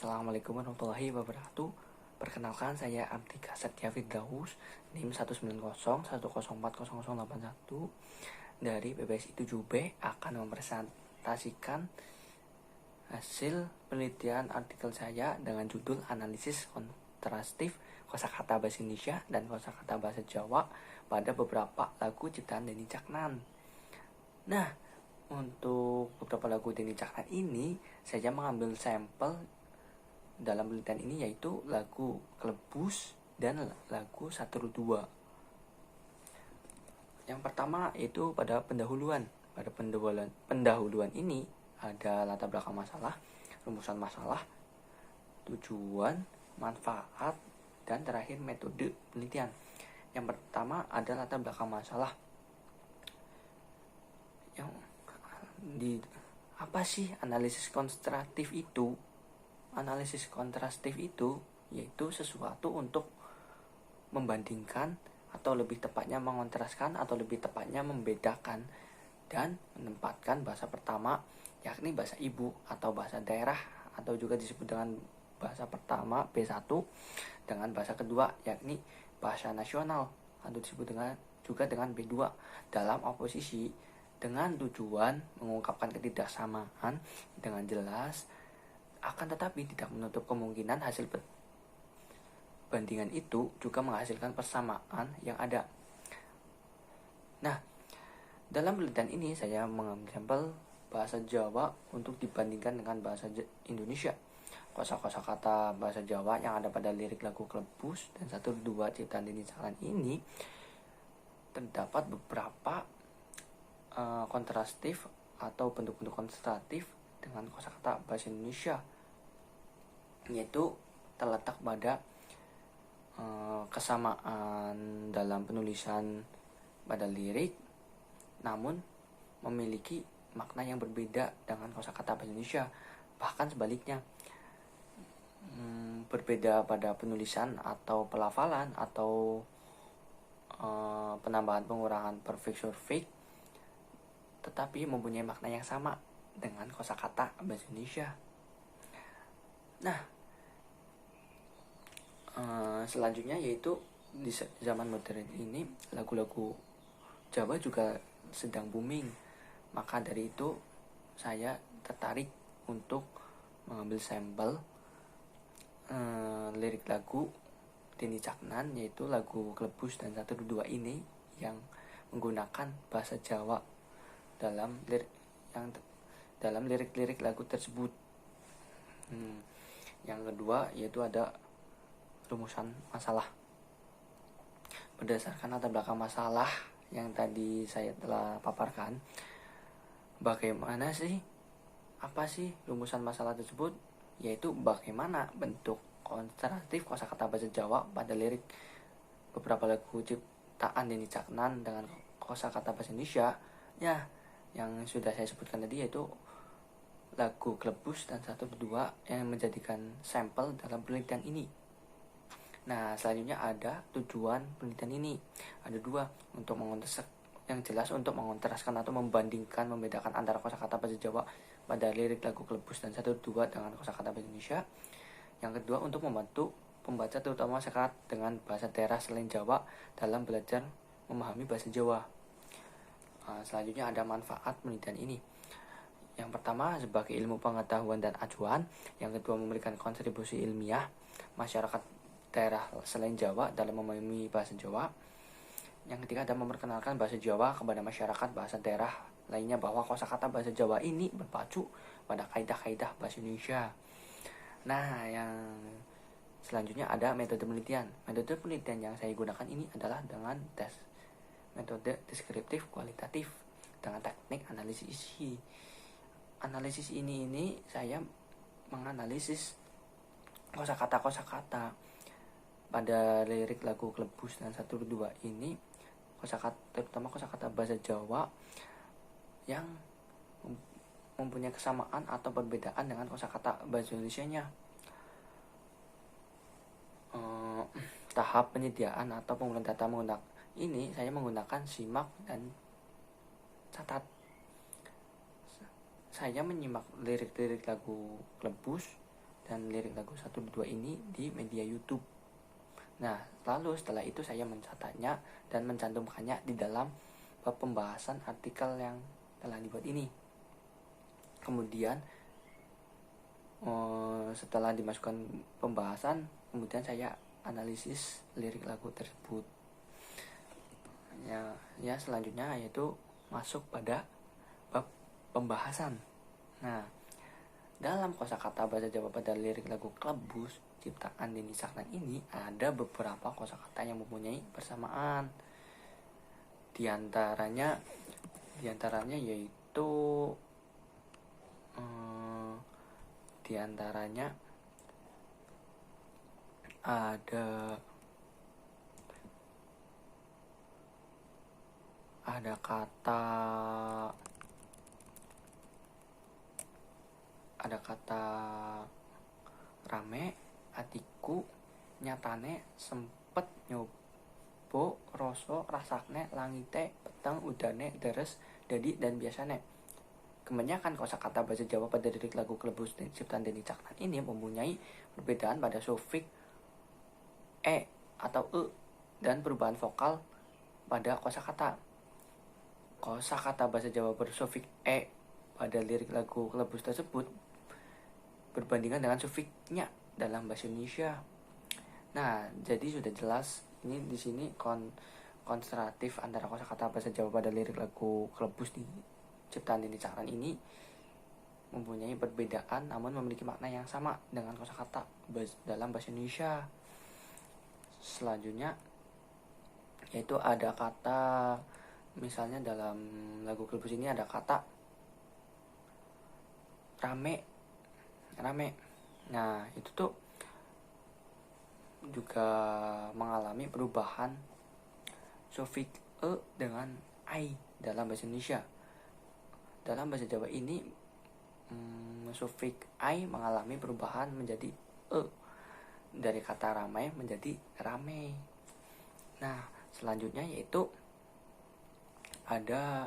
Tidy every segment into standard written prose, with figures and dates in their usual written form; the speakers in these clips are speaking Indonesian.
Assalamualaikum warahmatullahi wabarakatuh. Perkenalkan, saya Abdika Satya Firdaus, NIM 19010040081 dari PBSI 7B akan mempresentasikan hasil penelitian artikel saya dengan judul Analisis Kontrastif Kosakata Bahasa Indonesia dan Kosakata Bahasa Jawa pada beberapa lagu ciptaan Denny Caknan. Nah, untuk beberapa lagu Denny Caknan ini, saya mengambil sampel dalam penelitian ini, yaitu lagu Klebus dan lagu Satu2. Yang pertama itu pada pendahuluan. Pada pendahuluan ini ada latar belakang masalah, rumusan masalah, tujuan, manfaat, dan terakhir metode penelitian. Yang pertama ada latar belakang masalah. Apa sih analisis kontrastif itu? Analisis kontrastif itu yaitu sesuatu untuk membandingkan atau lebih tepatnya mengontraskan atau lebih tepatnya membedakan dan menempatkan bahasa pertama, yakni bahasa ibu atau bahasa daerah atau juga disebut dengan bahasa pertama B1, dengan bahasa kedua yakni bahasa nasional atau disebut juga dengan B2 dalam oposisi, dengan tujuan mengungkapkan ketidaksamaan dengan jelas. Akan tetapi tidak menutup kemungkinan hasil bandingan itu juga menghasilkan persamaan yang ada. Nah, dalam penelitian ini saya mengambil sampel bahasa Jawa untuk dibandingkan dengan bahasa Indonesia. Kosa-kosa bahasa Jawa yang ada pada lirik lagu Klebus dan Satu2 ciptaan Denny Caknan ini terdapat beberapa kontrastif atau bentuk-bentuk kontrastif dengan kosakata bahasa Indonesia, yaitu terletak pada kesamaan dalam penulisan pada lirik, namun memiliki makna yang berbeda dengan kosakata bahasa Indonesia. Bahkan sebaliknya, berbeda pada penulisan atau pelafalan atau penambahan pengurangan perfix surfix, tetapi mempunyai makna yang sama dengan kosakata bahasa Indonesia. Nah, selanjutnya yaitu di zaman modern ini lagu-lagu Jawa juga sedang booming. Maka dari itu saya tertarik untuk mengambil sampel lirik lagu Denny Caknan, yaitu lagu Klebus dan Satu2 ini yang menggunakan bahasa Jawa dalam lirik-lirik lagu tersebut. Yang kedua yaitu ada rumusan masalah. Berdasarkan latar belakang masalah yang tadi saya telah paparkan, apa sih rumusan masalah tersebut? Yaitu bagaimana bentuk kontrastif kosakata bahasa Jawa pada lirik beberapa lagu ciptaan Denny Caknan dengan kosakata bahasa Indonesia. Ya, yang sudah saya sebutkan tadi yaitu lagu Klebus dan Satu2 yang menjadikan sampel dalam penelitian ini. Nah, selanjutnya ada tujuan penelitian ini. Ada dua, untuk yang jelas untuk mengontraskan atau membandingkan, membedakan antara kosakata bahasa Jawa pada lirik lagu Klebus dan Satu2 dengan kosakata bahasa Indonesia. Yang kedua, untuk membantu pembaca terutama masyarakat dengan bahasa daerah selain Jawa dalam belajar memahami bahasa Jawa. Selanjutnya ada manfaat penelitian ini. Yang pertama sebagai ilmu pengetahuan dan acuan. Yang kedua memberikan kontribusi ilmiah masyarakat daerah selain Jawa dalam memahami bahasa Jawa. Yang ketiga ada memperkenalkan bahasa Jawa kepada masyarakat bahasa daerah lainnya, bahwa kosakata bahasa Jawa ini berpacu pada kaidah-kaidah bahasa Indonesia. Nah, yang selanjutnya ada metode penelitian. Metode penelitian yang saya gunakan ini adalah dengan metode deskriptif kualitatif dengan teknik analisis isi. Analisis ini saya menganalisis kosakata pada lirik lagu Klebus dan Satu2 ini, terutama kosakata bahasa Jawa yang mempunyai kesamaan atau perbedaan dengan kosakata bahasa Indonesianya. Tahap penyediaan atau pengumpulan data menggunakan ini saya menggunakan simak dan catat. Saya menyimak lirik-lirik lagu Klebus dan lirik lagu 122 ini di media YouTube. Nah, lalu setelah itu saya mencatatnya dan mencantumkannya di dalam pembahasan artikel yang telah dibuat ini. Kemudian setelah dimasukkan pembahasan, kemudian saya analisis lirik lagu tersebut. Ya selanjutnya yaitu masuk pada bab pembahasan. Nah, dalam kosakata bahasa Jawa pada lirik lagu Klebus ciptaan Denny Caknan ini ada beberapa kosakata yang mempunyai persamaan. Di antaranya yaitu ada kata rame, atiku, nyatane, sempet, nyobo, rasa, rasakne, langite, peteng, udane, deres, dadi, dan biasane. Kebanyakan kosakata bahasa Jawa pada lirik lagu Klebus dan ciptaan Denny Caknan ini mempunyai perbedaan pada sufiks e atau e dan perubahan vokal pada kosakata. Kosakata bahasa Jawa bersufiks e pada lirik lagu Klebus tersebut berbandingan dengan sufiksnya dalam bahasa Indonesia. Nah, jadi sudah jelas ini di sini kontrastif antara kosakata bahasa Jawa pada lirik lagu Klebus di ciptaan Denny Caknan ini mempunyai perbedaan namun memiliki makna yang sama dengan kosakata dalam bahasa Indonesia. Selanjutnya yaitu ada kata, misalnya dalam lagu Klebus ini ada kata rame. Nah, itu tuh juga mengalami perubahan sufiks e dengan ai dalam bahasa Indonesia. Dalam bahasa Jawa ini sufiks ai mengalami perubahan menjadi e dari kata ramai menjadi rame. Nah, selanjutnya yaitu ada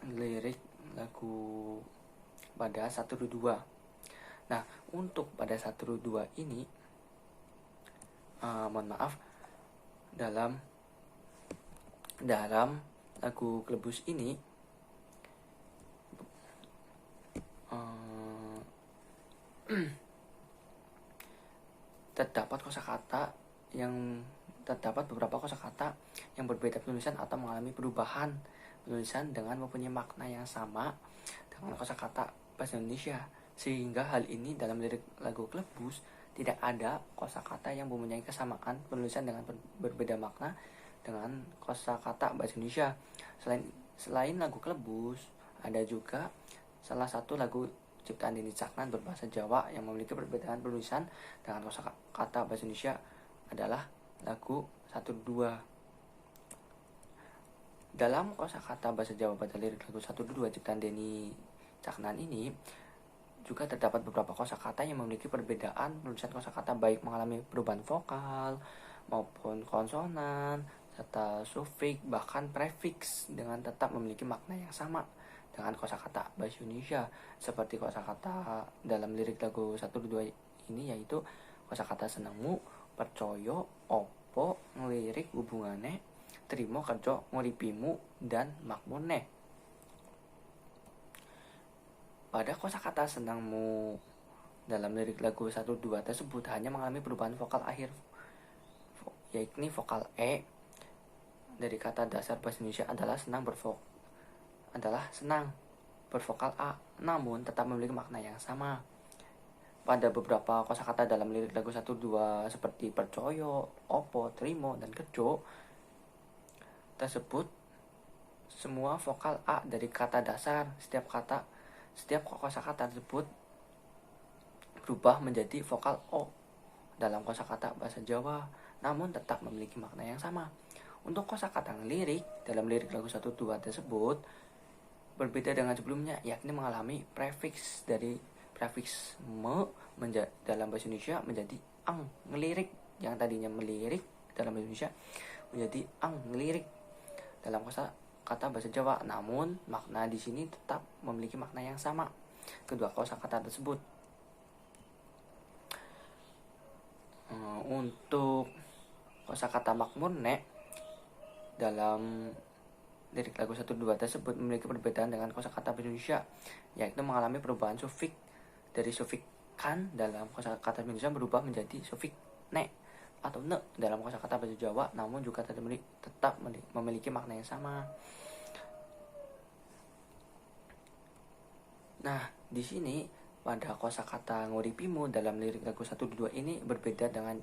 lirik lagu pada 122. Nah, untuk pada 122 ini mohon maaf, dalam lagu Klebus ini terdapat beberapa kosakata yang berbeda penulisan atau mengalami perubahan penulisan dengan mempunyai makna yang sama dengan kosakata bahasa Indonesia, sehingga hal ini dalam lirik lagu Klebus tidak ada kosakata yang mempunyai kesamaan penulisan dengan berbeda makna dengan kosakata bahasa Indonesia. Selain lagu Klebus, ada juga salah satu lagu ciptaan Denny Caknan berbahasa Jawa yang memiliki perbedaan penulisan dengan kosakata bahasa Indonesia adalah lagu 122. Dalam kosakata bahasa Jawa pada lirik lagu 122 ciptaan Denny Caknan ini juga terdapat beberapa kosakata yang memiliki perbedaan penulisan kosakata, baik mengalami perubahan vokal maupun konsonan serta sufiks bahkan prefiks, dengan tetap memiliki makna yang sama dengan kosakata bahasa Indonesia. Seperti kosakata dalam lirik lagu 122 ini yaitu kosakata senengmu, percaya, opo, ngelirik hubungane, terima kerja nguripimu, dan makmurne. Pada kosakata senangmu dalam lirik lagu 122 tersebut hanya mengalami perubahan vokal akhir, yakni vokal E dari kata dasar bahasa Indonesia adalah senang bervokal A, namun tetap memiliki makna yang sama. Pada beberapa kosakata dalam lirik lagu 122 seperti percaya, opo, terima, dan kerja tersebut semua vokal A dari kata dasar setiap kosakata tersebut berubah menjadi vokal O dalam kosakata bahasa Jawa, namun tetap memiliki makna yang sama. Untuk kosakata lirik dalam lirik lagu 122 tersebut berbeda dengan sebelumnya, yakni mengalami prefiks dari prefiks me dalam bahasa Indonesia menjadi ang, ngelirik, yang tadinya melirik dalam bahasa Indonesia menjadi ang, ngelirik dalam kosakata bahasa Jawa, namun makna di sini tetap memiliki makna yang sama. kedua kosakata tersebut. Untuk kosakata makmur nek dalam lirik lagu 1-2 tersebut memiliki perbedaan dengan kosakata bahasa Indonesia, yaitu mengalami perubahan sufiks dari sufiks kan dalam kosakata Indonesia berubah menjadi sufiks ne atau ne dalam kosakata bahasa Jawa, namun juga tetap memiliki makna yang sama. Nah, di sini pada kosakata nguripimu dalam lirik lagu 1-2 ini berbeda dengan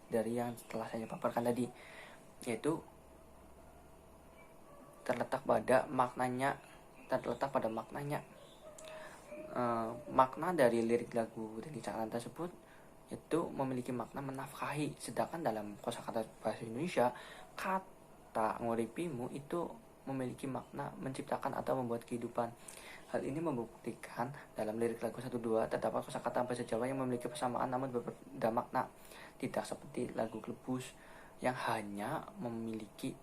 dari yang telah saya paparkan tadi, yaitu terletak pada maknanya. Makna dari lirik lagu Denny Caknan tersebut itu memiliki makna menafkahi, sedangkan dalam kosakata bahasa Indonesia kata nguripimu itu memiliki makna menciptakan atau membuat kehidupan. Hal ini membuktikan dalam lirik lagu 1-2 terdapat kosakata bahasa Jawa yang memiliki persamaan namun berbeda makna, tidak seperti lagu Klebus yang hanya memiliki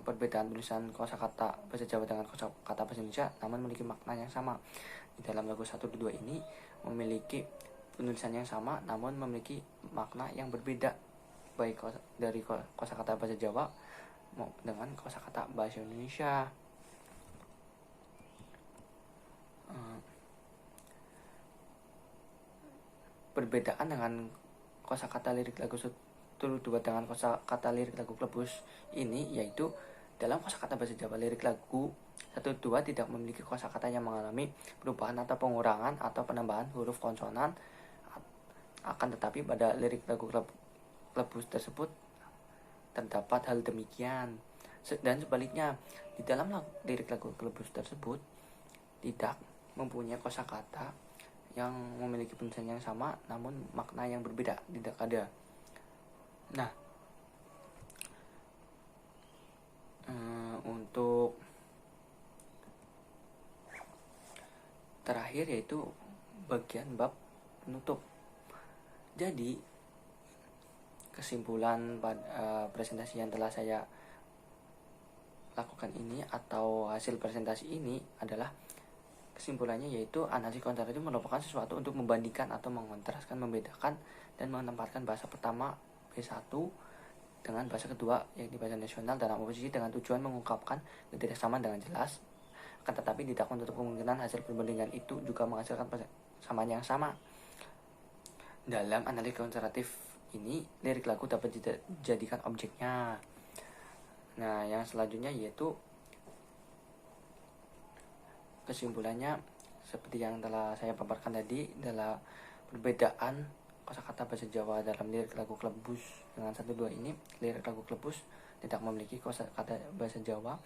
perbedaan tulisan kosakata bahasa Jawa dengan kosakata bahasa Indonesia namun memiliki makna yang sama. Di dalam lagu 1-2 ini memiliki penulisan yang sama namun memiliki makna yang berbeda, baik dari kosakata bahasa Jawa dengan kosakata bahasa Indonesia. Perbedaan dengan kosakata lirik lagu 1-2 dengan kosakata lirik lagu Klebus ini yaitu dalam kosakata bahasa Jawa lirik lagu 1-2 tidak memiliki kosakata yang mengalami perubahan atau pengurangan atau penambahan huruf konsonan. Akan tetapi pada lirik lagu Klebus tersebut terdapat hal demikian. Dan sebaliknya, di dalam lirik lagu Klebus tersebut tidak mempunyai kosakata yang memiliki penulisan yang sama namun makna yang berbeda, tidak ada. Nah, untuk terakhir yaitu bagian bab penutup. Jadi kesimpulan pada presentasi yang telah saya lakukan ini atau hasil presentasi ini adalah kesimpulannya yaitu analisis komparatif merupakan sesuatu untuk membandingkan atau mengontraskan, membedakan dan menempatkan bahasa pertama B1 dengan bahasa kedua yakni bahasa nasional dalam oposisi dengan tujuan mengungkapkan ketidaksamaan dengan jelas. Akan tetapi tidak menutup kemungkinan hasil perbandingan itu juga menghasilkan persamaan yang sama. Dalam analisis komparatif ini lirik lagu dapat dijadikan objeknya. Nah, yang selanjutnya yaitu kesimpulannya seperti yang telah saya paparkan tadi adalah perbedaan kosakata bahasa Jawa dalam lirik lagu Klebus dengan 1-2 ini. Lirik lagu Klebus tidak memiliki kosakata bahasa Jawa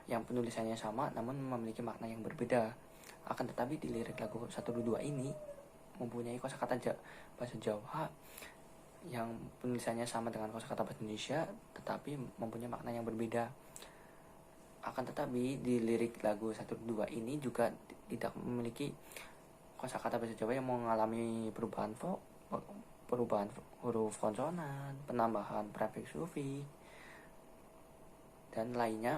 yang penulisannya sama namun memiliki makna yang berbeda. Akan tetapi di lirik lagu 1-2 ini mempunyai kosakata bahasa Jawa yang penulisannya sama dengan kosakata bahasa Indonesia tetapi mempunyai makna yang berbeda. Akan tetapi di lirik lagu 1-2 ini juga tidak memiliki kosakata bahasa Jawa yang mengalami perubahan huruf konsonan, penambahan prefiks sufiks dan lainnya.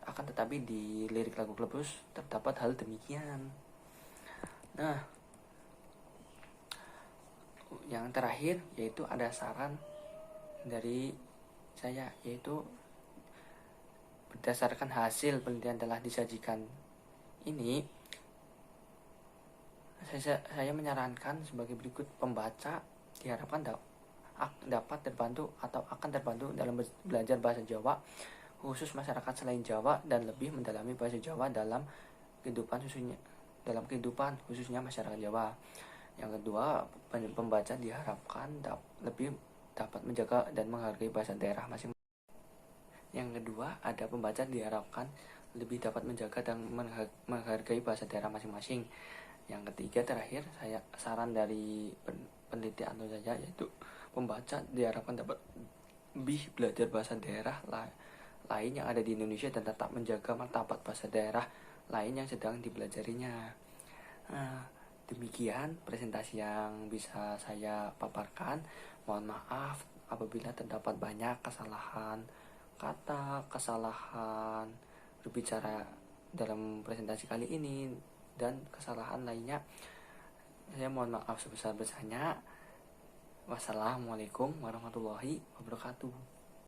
Akan tetapi di lirik lagu Klebus terdapat hal demikian. Nah, yang terakhir yaitu ada saran dari saya, yaitu berdasarkan hasil penelitian telah disajikan ini, saya menyarankan sebagai berikut. Pembaca diharapkan dapat terbantu atau akan terbantu dalam belajar bahasa Jawa khusus masyarakat selain Jawa dan lebih mendalami bahasa Jawa dalam kehidupan khususnya masyarakat Jawa. Yang kedua, pembaca diharapkan lebih dapat menjaga dan menghargai bahasa daerah masing-masing. Yang kedua, ada pembaca diharapkan lebih dapat menjaga dan menghargai bahasa daerah masing-masing. Yang ketiga, terakhir, saya saran dari peneliti atau saya yaitu pembaca diharapkan dapat lebih belajar bahasa daerah lain yang ada di Indonesia dan tetap menjaga martabat bahasa daerah lain yang sedang dipelajarinya. Demikian presentasi yang bisa saya paparkan. Mohon maaf apabila terdapat banyak kesalahan kata, kesalahan berbicara dalam presentasi kali ini, dan kesalahan lainnya saya mohon maaf sebesar-besarnya. Wassalamualaikum warahmatullahi wabarakatuh.